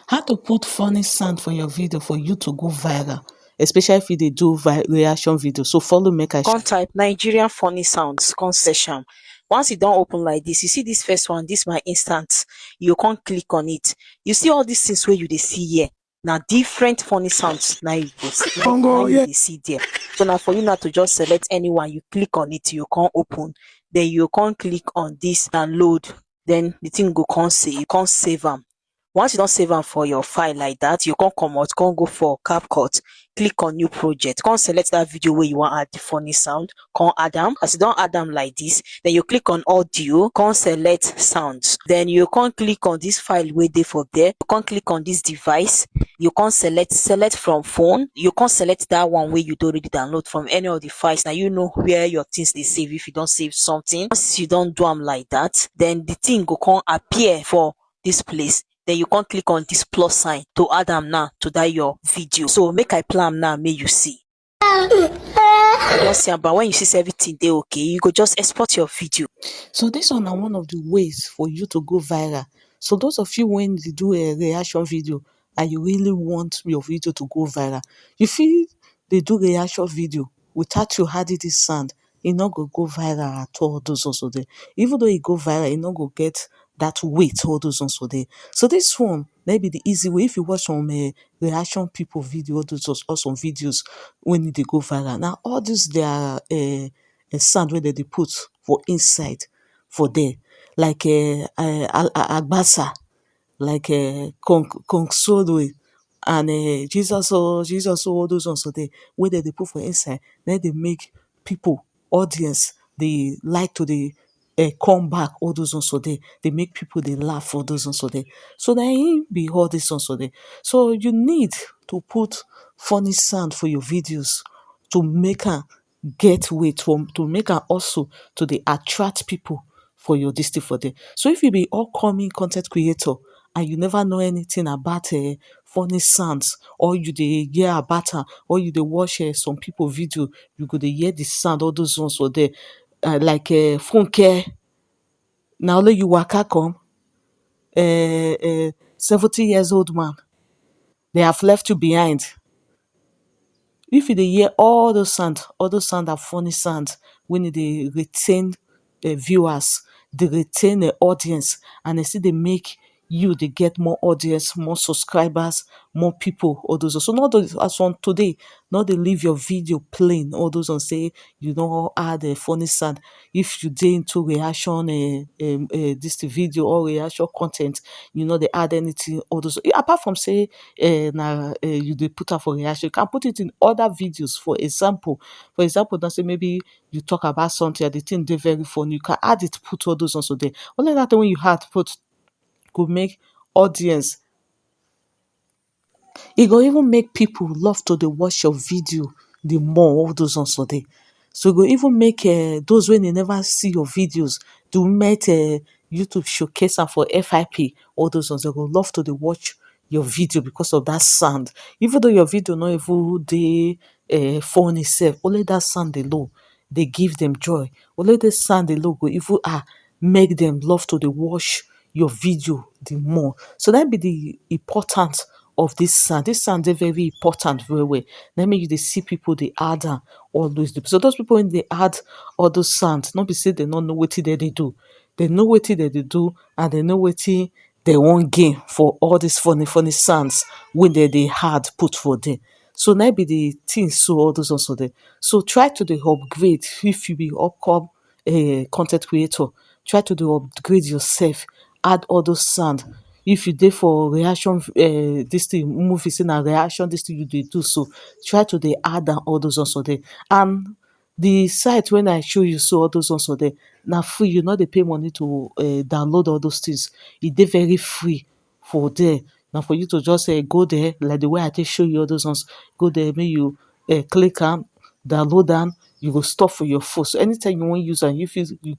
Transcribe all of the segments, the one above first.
How to put funny sound for your video for you to go viral, especially if you dey do reaction video. So follow make I Come type Nigerian funny sounds, come search am. Once e don open like dis, you see dis first one, dis my instant, you come click on it. You see all dis things wey you dey see here, na different funny sounds na you go see, na you dey see there. So na for you now to just select any one, you click on it, you come open, then you come click on dis download, then the thing go come save, you come save am. Once you don save am for your file like dat, you come comot, come go for CapCut, click on new project, come select dat video wey you wan add the funny sound, come add am. As you don add am like dis, then you click on audio, come select sounds, then you come click on dis file wey dey for there, you come click on dis device, you come select from phone, you come select dat one wey you don already download from any of the files. Na you know where your things dey save if you don save something. Once you don do am like dat, then the thing go come appear for dis place. Then you come click on dis plus sign to add am now to dat your video. So make I play am now make you see. You don see am, but when you see say everything dey okay, you go just export your video. So this one na one of the ways for you to go viral. So those of you when dey do a reaction video and you really want your video to go viral, you fit dey do reaction video without you adding this sound, e no go go viral at all. Those also there, even though e go viral, e no go get that weight all those ones for there. So this one na be the easy way. If you watch some reaction people video, all those awesome videos when e dey go viral, now all this their sound wey dem dey put for inside for there, like agbasa, like konsolo, and Jesus oh Jesus oh, all those ones for there wey dem dey put for inside, na dey make people, audience, dey like to dey come back. All those ones for there, dey make people dey laugh. All those ones for there. So na im be all these ones for there. So you need to put funny sound for your videos to make am get weight, to make am also to dey attract people for your dis thing for there. So if you be upcoming con ten t creator and you never know anything about funny sounds, or you dey hear about am, or you dey watch some people video, you go dey hear the sound, all those ones for there, like Funke, na only you waka come, 70 years old man, they have left you behind. If you dey hear all those sound are funny sound wey e dey retain viewers, dey retain audience, and e still dey make you dey get more audience, more subscribers, more people, all those. So not those as on today, not dey leave your video plain, all those on say you don add a funny sound. If you dey into reaction this video or reaction content, you no dey add anything, all those. Apart from say na you dey put am for reaction, you can put it in other videos. For example now, say maybe you talk about something and the thing dey very funny, you can add it, put all those also there. Only that time when you add put go make audience, e go even make people love to dey watch your video the more. All those ones for there. So e go even make those wey dey never see your videos, to make YouTube showcase am for FYP, all those ones, they go love to dey watch your video because of that sound. Even though your video no even dey funny sef, only that sound alone dey give them joy. Only the sound alone go even make them love to dey watch your video the more. So that be the importance of this sound. This sound dey very important very well. Na make you dey see people dey add am always. So those people when they add all those sounds, not be say they no know wetin dem dey do. They know wetin dem dey do, and they know wetin they wan gain for all these funny sounds wey dem dey add put for there. So na be the thing. So all those also there. So try to dey upgrade. If you be upcome con ten t creator, try to dey upgrade yourself, add all those sound. If you dey for reaction this thing, movie say na reaction this thing you dey do, so try to dey add am all those also there. And the site when I show you, so all those also there, na free. You no dey pay money to download all those things. E dey very free for there. Na for you to just go there, like the way I take show you all those ones. Go there, make you click am, download am, you go store for your phone. So anytime you wan use am, you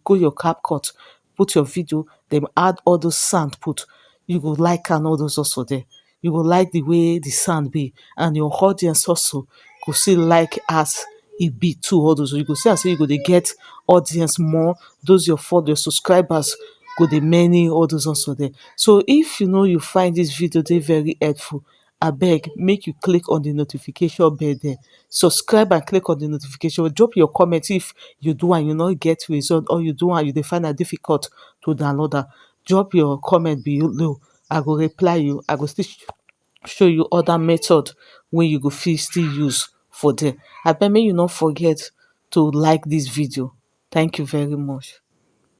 go your CapCut, put your video, then add all those sound put, you go like am all those also there. You go like the way the sound be, and your audience also go still like as e be too. All those, you go see am say you go dey get audience more. Those your subscribers go dey many all those ones for there. So if you know you find this video dey very helpful, abeg make you click on the notification bell there, subscribe and click on the notification bell, drop your comment if you do and you no get result, or you do and you dey find am difficult to download am. Drop your comment below, I go reply you. I go still show you other method wey you go fit still use for there. Abeg make you no forget to like this video. Thank you very much.